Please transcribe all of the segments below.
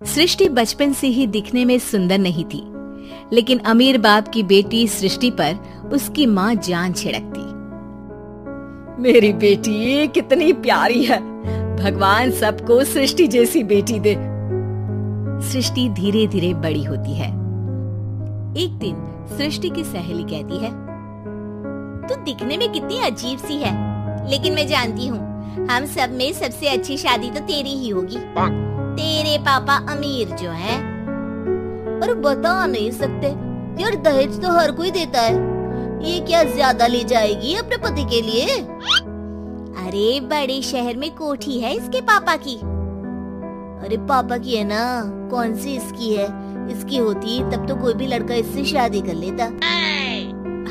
सृष्टि बचपन से ही दिखने में सुंदर नहीं थी, लेकिन अमीर बाप की बेटी सृष्टि पर उसकी माँ जान छिड़कती। मेरी बेटी कितनी प्यारी है, भगवान सबको सृष्टि जैसी बेटी दे। सृष्टि धीरे धीरे बड़ी होती है। एक दिन सृष्टि की सहेली कहती है, तू दिखने में कितनी अजीब सी है, लेकिन मैं जानती हूँ हम सब में सबसे अच्छी शादी तो तेरी ही होगी। तेरे पापा अमीर जो हैं। और बता नहीं सकते यार, दहेज तो हर कोई देता है, ये क्या ज्यादा ले जाएगी अपने पति के लिए? अरे बड़े शहर में कोठी है इसके पापा की। अरे पापा की है ना, कौन सी इसकी है? इसकी होती तब तो कोई भी लड़का इससे शादी कर लेता।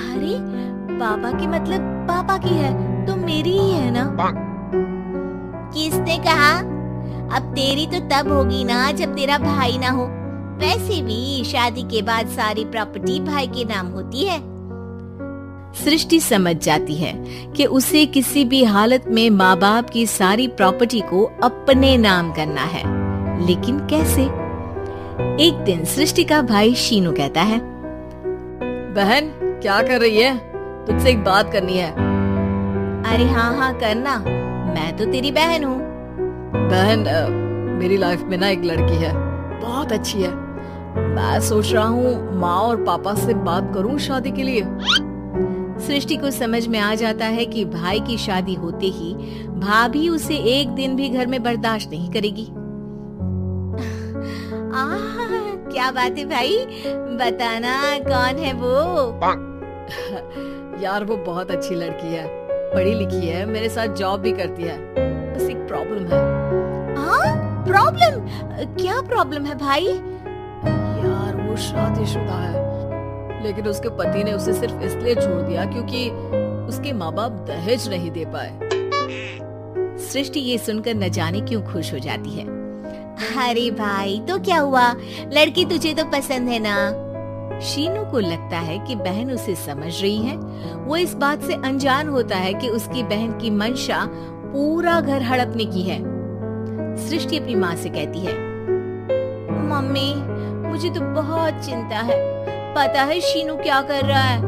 अरे पापा की मतलब पापा की है तो मेरी ही है ना? किसने कहा? अब तेरी तो तब होगी ना जब तेरा भाई ना हो। वैसे भी शादी के बाद सारी प्रॉपर्टी भाई के नाम होती है। सृष्टि समझ जाती है कि उसे किसी भी हालत में माँ बाप की सारी प्रॉपर्टी को अपने नाम करना है, लेकिन कैसे? एक दिन सृष्टि का भाई शीनू कहता है, बहन क्या कर रही है? तुझसे एक बात करनी है। अरे हाँ करना, मैं तो तेरी बहन हूँ। बहन मेरी लाइफ में ना एक लड़की है, बहुत अच्छी है। मैं सोच रहा हूँ माँ और पापा से बात करूँ शादी के लिए। सृष्टि को समझ में आ जाता है कि भाई की शादी होते ही भाभी उसे एक दिन भी घर में बर्दाश्त नहीं करेगी। क्या बात है भाई, बताना कौन है वो? यार वो बहुत अच्छी लड़की है, पढ़ी लिखी है, मेरे साथ जॉब भी करती है। बस एक प्रॉब्लम है। प्रॉब्लम? क्या प्रॉब्लम है भाई? यार वो शादीशुदा है, लेकिन उसके पति ने उसे सिर्फ इसलिए छोड़ दिया क्योंकि उसके माँ बाप दहेज नहीं दे पाए। सृष्टि ये सुनकर न जाने क्यों खुश हो जाती है। अरे भाई तो क्या हुआ, लड़की तुझे तो पसंद है ना? शीनू को लगता है कि बहन उसे समझ रही है। वो इस बात से अनजान होता है कि उसकी बहन की मंशा पूरा घर हड़पने की है। सृष्टि अपनी माँ से कहती है, मम्मी मुझे तो बहुत चिंता है, पता है शीनू क्या कर रहा है?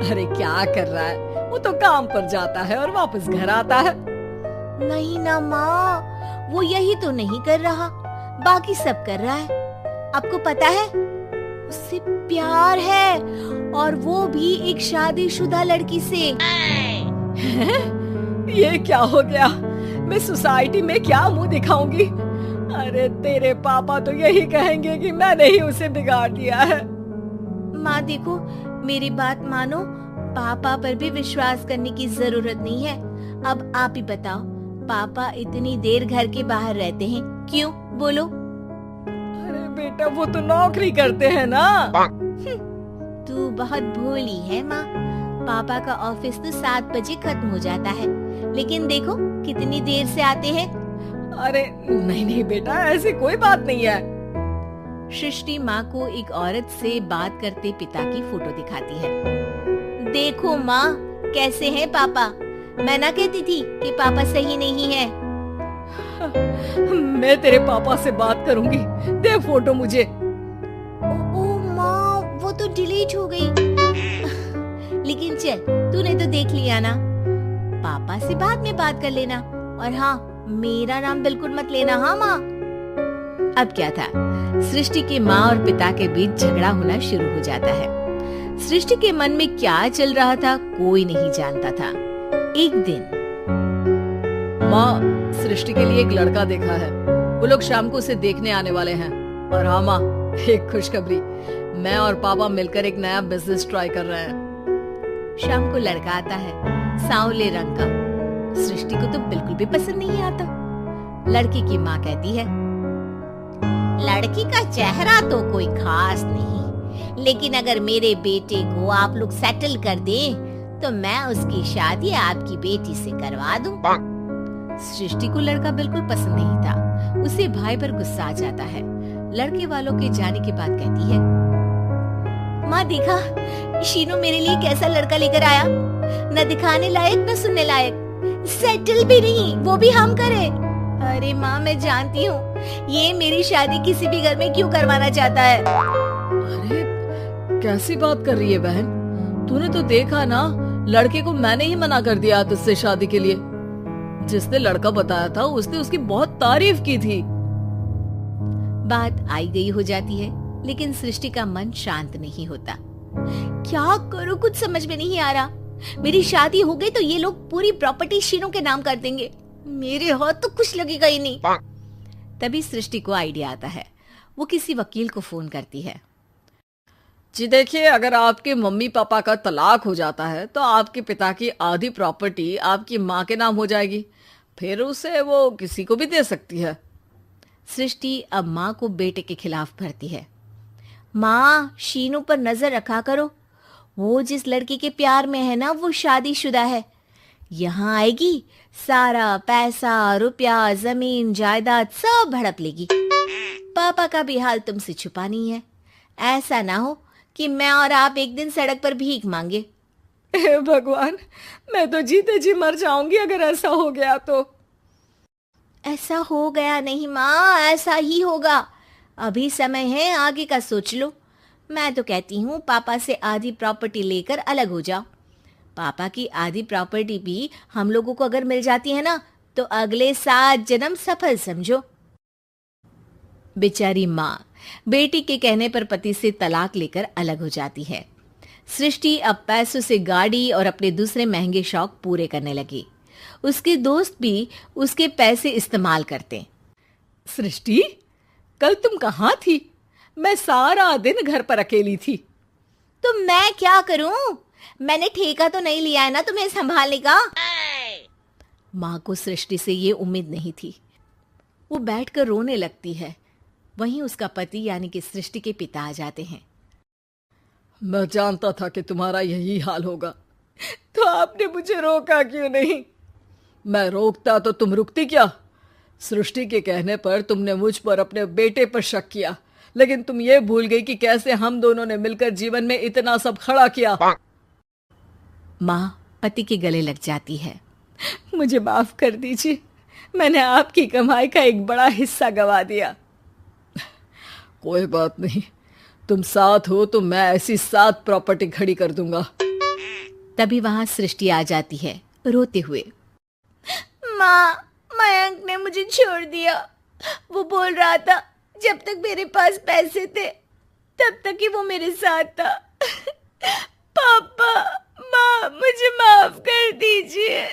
अरे क्या कर रहा है? वो तो काम पर जाता है और वापस घर आता है। नहीं ना माँ, वो यही तो नहीं कर रहा, बाकी सब कर रहा है। आपको पता है उससे प्यार है, और वो भी एक शादीशुदा लड़की से। ये क्या हो गया? मैं सोसाइटी में क्या मुंह दिखाऊंगी? अरे तेरे पापा तो यही कहेंगे कि मैंने ही उसे बिगाड़ दिया है। माँ देखो, मेरी बात मानो, पापा पर भी विश्वास करने की जरूरत नहीं है। अब आप ही बताओ, पापा इतनी देर घर के बाहर रहते हैं क्यों? बोलो। अरे बेटा वो तो नौकरी करते हैं ना। तू बहुत भोली है माँ, पापा का ऑफिस तो 7 बजे खत्म हो जाता है, लेकिन देखो कितनी देर से आते हैं। अरे नहीं बेटा, ऐसी कोई बात नहीं है। सृष्टि माँ को एक औरत से बात करते पिता की फोटो दिखाती है। देखो माँ कैसे हैं पापा, मैं ना कहती थी कि पापा सही नहीं है। मैं तेरे पापा से बात करूंगी, दे फोटो मुझे। ओ माँ, वो तो डिलीट हो गई। लेकिन चल, तूने तो देख लिया ना, पापा से बाद में बात कर लेना। और हाँ, मेरा नाम बिल्कुल मत लेना। हाँ माँ। अब क्या था, सृष्टि के माँ और पिता के बीच झगड़ा होना शुरू हो जाता है। सृष्टि के मन में क्या चल रहा था कोई नहीं जानता था। एक दिन, माँ सृष्टि के लिए एक लड़का देखा है, वो लोग शाम को उसे देखने आने वाले हैं। और हाँ माँ, एक खुशखबरी, मैं और पापा मिलकर एक नया बिजनेस ट्राई कर रहे हैं। शाम को लड़का आता है, सांवले रंग का। सृष्टि को तो बिल्कुल भी पसंद नहीं आता। लड़की की माँ कहती है, लड़की का चेहरा तो कोई खास नहीं, लेकिन अगर मेरे बेटे को आप लोग सेटल कर दें तो मैं उसकी शादी आपकी बेटी से करवा दूं। सृष्टि को लड़का बिल्कुल पसंद नहीं था। उसे भाई पर गुस्सा आ जाता है। लड़के वालों के जाने के बाद कहती है, माँ देखा शीनू मेरे लिए कैसा लड़का लेकर आया, न दिखाने लायक न सुनने लायक, सेटल भी नहीं, वो भी हम करें। अरे माँ, मैं जानती हूँ ये मेरी शादी किसी भी घर में क्यों करवाना चाहता है। अरे कैसी बात कर रही है बहन, तूने तो देखा ना, लड़के को मैंने ही मना कर दिया तुझसे शादी के लिए। जिसने लड़का बताया था उसने उसकी बहुत तारीफ की थी। बात आई गई हो जाती है, लेकिन सृष्टि का मन शांत नहीं होता। क्या करूँ, कुछ समझ में नहीं आ रहा। मेरी शादी हो गई तो ये लोग पूरी प्रॉपर्टी शीनू के नाम कर देंगे, मेरे हाथ तो कुछ लगेगा ही नहीं। तभी सृष्टि को आइडिया आता है। वो किसी वकील को फोन करती है। जी देखिए, अगर आपके मम्मी पापा का तलाक हो जाता है तो आपके पिता की आधी प्रॉपर्टी आपकी माँ के नाम हो जाएगी, फिर उसे वो किसी को भी दे सकती है। सृष्टि अब माँ को बेटे के खिलाफ भरती है। माँ, शीनू पर नजर रखा करो, वो जिस लड़की के प्यार में है ना वो शादीशुदा है। यहाँ आएगी, सारा पैसा, रुपया, जमीन, जायदाद सब हड़प लेगी। पापा का भी हाल तुमसे छुपा नहीं है। ऐसा ना हो कि मैं और आप एक दिन सड़क पर भीख मांगे। हे भगवान, मैं तो जीते जी मर जाऊंगी अगर ऐसा हो गया तो। ऐसा हो गया नहीं माँ, ऐसा ही होगा। अभी समय है, आगे का सोच लो। मैं तो कहती हूँ पापा से आधी प्रॉपर्टी लेकर अलग हो जाओ। पापा की आधी प्रॉपर्टी भी हम लोगों को अगर मिल जाती है ना तो अगले 7 जन्म सफल समझो। बेचारी माँ बेटी के कहने पर पति से तलाक लेकर अलग हो जाती है। सृष्टि अब पैसों से गाड़ी और अपने दूसरे महंगे शौक पूरे करने लगी। उसके दोस्त भी उसके पैसे इस्तेमाल करते। सृष्टि, कल तुम कहाँ थी? मैं सारा दिन घर पर अकेली थी। तो मैं क्या करूं? मैंने ठेका तो नहीं लिया है ना तुम्हें संभालने का। माँ को सृष्टि से ये उम्मीद नहीं थी। वो बैठकर रोने लगती है। वहीं उसका पति यानी कि सृष्टि के पिता आ जाते हैं। मैं जानता था कि तुम्हारा यही हाल होगा, तो आपने मुझे रोका क्यों नहीं? मैं रोकता तो तुम रुकती क्या? सृष्टि के कहने पर तुमने मुझ पर, अपने बेटे पर शक किया, लेकिन तुम ये भूल गई कि कैसे हम दोनों ने मिलकर जीवन में इतना सब खड़ा किया। माँ पति के गले लग जाती है। मुझे माफ कर दीजिए, मैंने आपकी कमाई का एक बड़ा हिस्सा गवा दिया। कोई बात नहीं, तुम साथ हो तो मैं ऐसी 7 प्रॉपर्टी खड़ी कर दूंगा। तभी वहां सृष्टि आ जाती है रोते हुए। माँ, मयंक ने मुझे छोड़ दिया। वो बोल रहा था जब तक मेरे पास पैसे थे तब तक ही वो मेरे साथ था। पापा, माँ, मुझे माफ कर दीजिए।